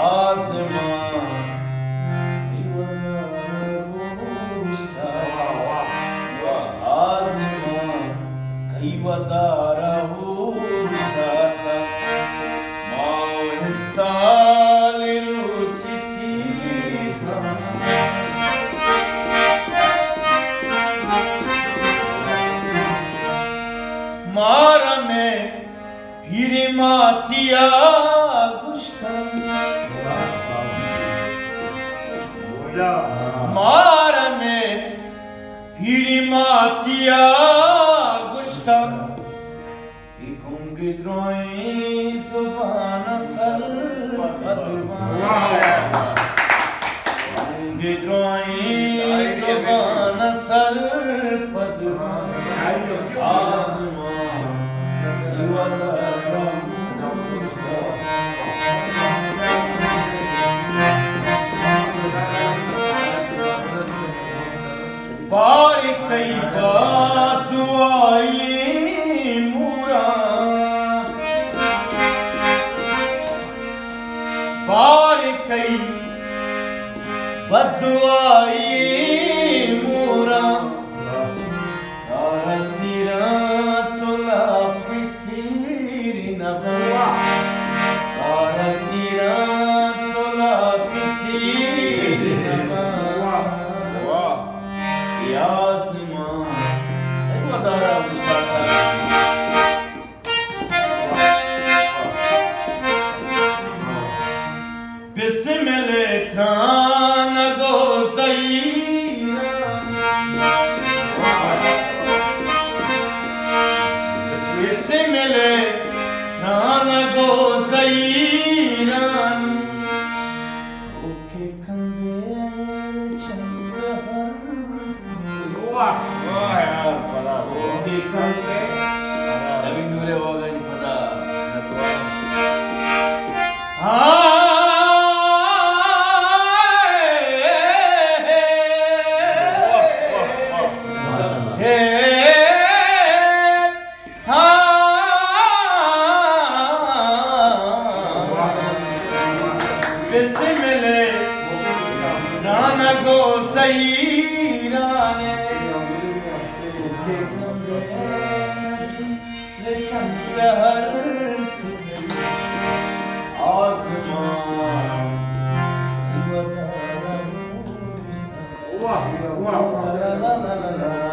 आसमां आसमां कैवतारा होता Mara me firmatia gusta Mara me firmatia gusta E com que droi sobana sal fatwa que droi sobana sal fatwa बार कई बात आई मूरा बार कई बदुआई मूरा कारसिरा तुला पिसीरी नवा कारसिरा तुला पिसीरी नवा आसमां कैवतारा मुश्ताका बिस्मिल्लाह थान गो सईना बिस्मिल्लाह थान गो सईना ओके कंदे चंद्र Wah ya, pada oke kan tapi dulu waga ni pada Bismillah Rana go sairane Wow, wow, wow.